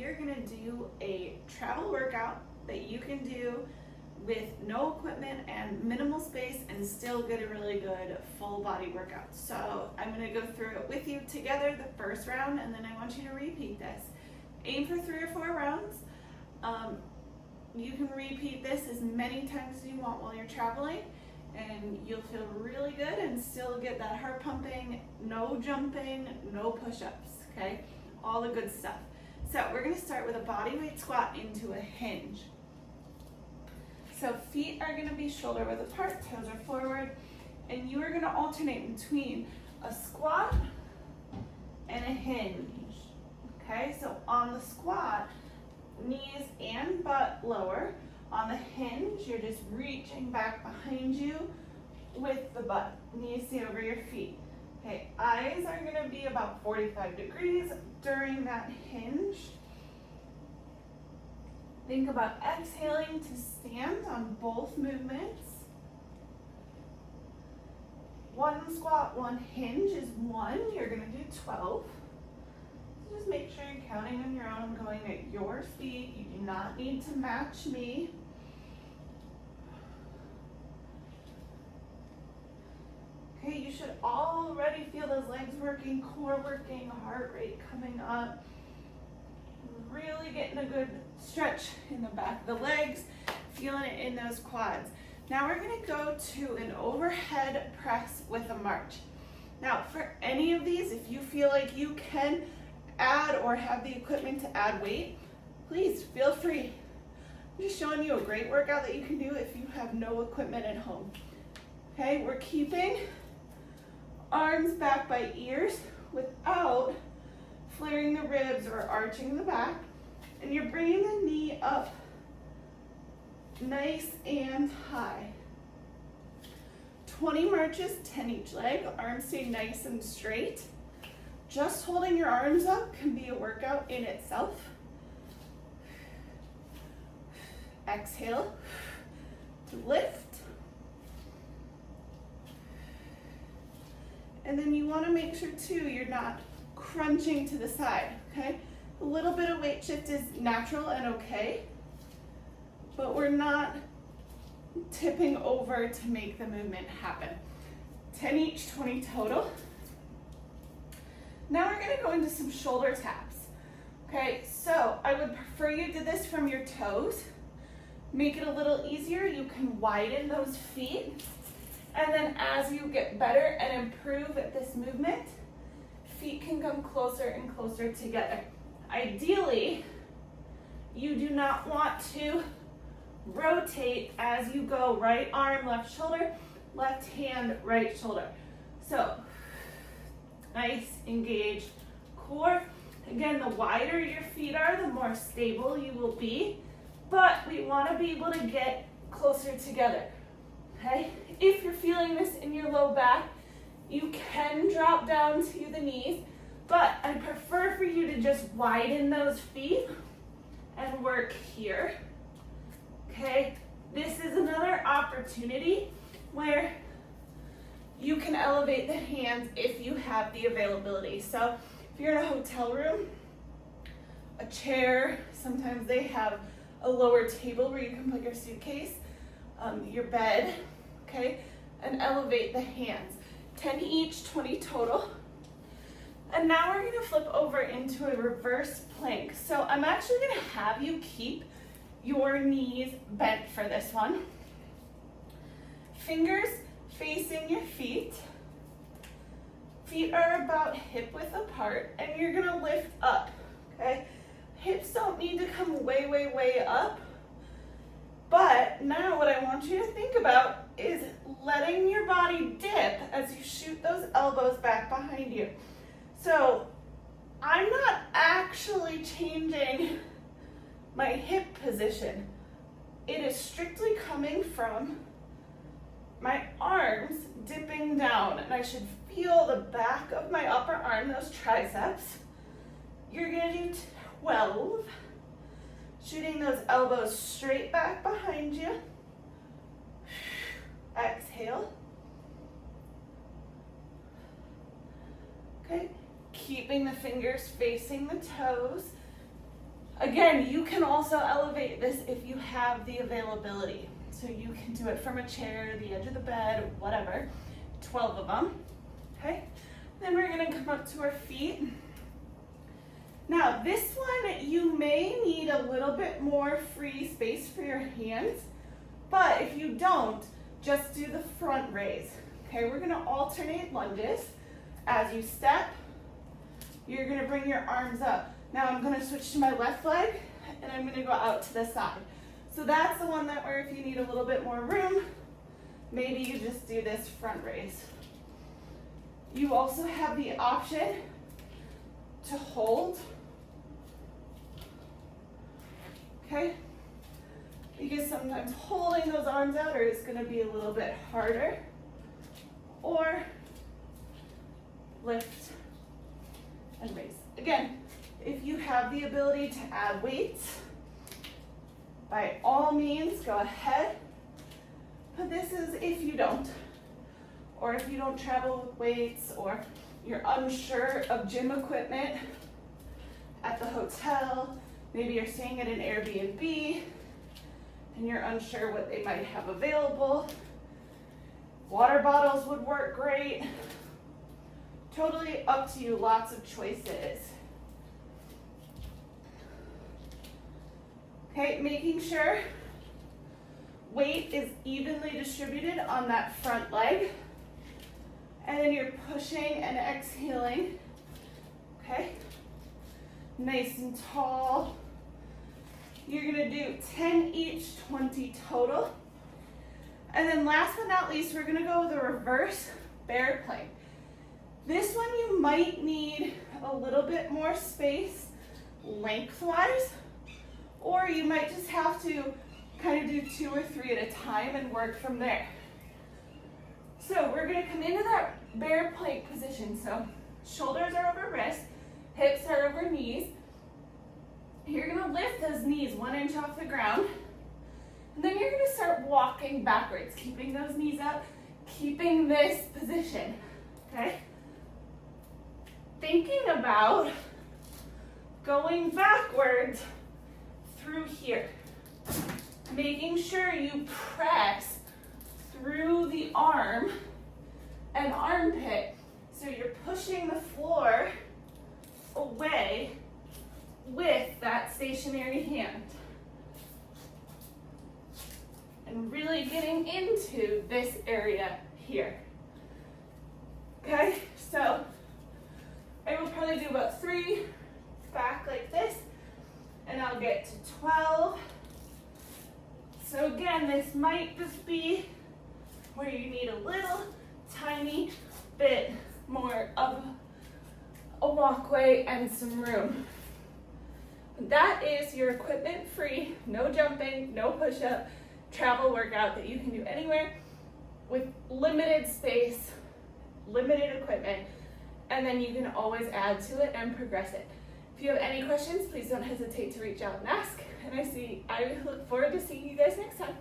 are gonna do a travel workout that you can do with no equipment and minimal space and still get a really good full body workout. So I'm gonna go through it with you together the first round, and then I want you to repeat this. Aim for 3 or 4 rounds. You can repeat this as many times as you want while you're traveling, and you'll feel really good and still get that heart pumping, no jumping, no push-ups, okay? All the good stuff. So we're gonna start with a body weight squat into a hinge. So feet are gonna be shoulder width apart, toes are forward, and you are gonna alternate between a squat and a hinge, okay? So on the squat, knees and butt lower. On the hinge, you're just reaching back behind you with the butt. Knees stay over your feet. Okay, eyes are gonna be about 45 degrees during that hinge. Think about exhaling to stand on both movements. 1 squat, 1 hinge is 1. You're gonna do 12. So just make sure you're counting on your own, going at your speed. You do not need to match me. Okay, you should already feel those legs working, core working, heart rate coming up. Really getting a good stretch in the back of the legs, feeling it in those quads. Now we're gonna go to an overhead press with a march. Now for any of these, if you feel like you can add or have the equipment to add weight, please feel free. I'm just showing you a great workout that you can do if you have no equipment at home. Okay, we're keeping arms back by ears without flaring the ribs or arching the back, and you're bringing the knee up nice and high. 20 marches, 10 each leg, arms stay nice and straight. Just holding your arms up can be a workout in itself. Exhale to lift. And then you want to make sure too you're not crunching to the side, okay? A little bit of weight shift is natural and okay, but we're not tipping over to make the movement happen. 10 each, 20 total. Now we're gonna go into some shoulder taps. Okay, so I would prefer you did this from your toes. Make it a little easier, you can widen those feet. And then as you get better and improve at this movement, feet can come closer and closer together. Ideally, you do not want to rotate as you go. Right arm, left shoulder, left hand, right shoulder. So, nice, engaged core. Again, the wider your feet are, the more stable you will be, but we want to be able to get closer together, okay? If you're feeling this in your low back, you can drop down to the knees, but I prefer for you to just widen those feet and work here, okay? This is another opportunity where you can elevate the hands if you have the availability. So if you're in a hotel room, a chair, sometimes they have a lower table where you can put your suitcase, your bed, okay? And elevate the hands. 10 each, 20 total. And now we're gonna flip over into a reverse plank. So I'm actually gonna have you keep your knees bent for this one. Fingers facing your feet. Feet are about hip width apart, and you're gonna lift up, okay? Hips don't need to come way, way, way up. But now what I want you to think about is letting your body dip as you shoot those elbows back behind you. So I'm not actually changing my hip position. It is strictly coming from my arms dipping down, and I should feel the back of my upper arm, those triceps. You're gonna do 12. Shooting those elbows straight back behind you. Exhale. Okay, keeping the fingers facing the toes. Again, you can also elevate this if you have the availability. So you can do it from a chair, the edge of the bed, whatever. 12 of them, okay? Then we're gonna come up to our feet. Now this one, you may need a little bit more free space for your hands, but if you don't, just do the front raise. Okay, we're gonna alternate lunges. As you step, you're gonna bring your arms up. Now I'm gonna switch to my left leg and I'm gonna go out to the side. So that's the one that where if you need a little bit more room, maybe you just do this front raise. You also have the option to hold, okay? Because sometimes holding those arms out is gonna be a little bit harder. Or lift and raise. Again, if you have the ability to add weights, by all means, go ahead. But this is if you don't, or if you don't travel with weights, or you're unsure of gym equipment at the hotel, maybe you're staying at an Airbnb, and you're unsure what they might have available. Water bottles would work great. Totally up to you, lots of choices. Okay, making sure weight is evenly distributed on that front leg. And then you're pushing and exhaling, okay? Nice and tall. You're gonna do 10 each, 20 total. And then last but not least, we're gonna go with a reverse bear plank. This one you might need a little bit more space lengthwise, or you might just have to kind of do 2 or 3 at a time and work from there. So we're gonna come into that bear plank position. So shoulders are over wrists, hips are over knees. You're gonna lift those knees 1 inch off the ground. And then you're gonna start walking backwards, keeping those knees up, keeping this position, okay? Thinking about going backwards through here. Making sure you press through the arm and armpit. So you're pushing the floor away with that stationary hand. And really getting into this area here. Okay, so I will probably do about 3 back like this, and I'll get to 12. So again, this might just be where you need a little tiny bit more of a walkway and some room. That is your equipment-free, no jumping, no push-up, travel workout that you can do anywhere with limited space, limited equipment, and then you can always add to it and progress it. If you have any questions, please don't hesitate to reach out and ask. And I look forward to seeing you guys next time.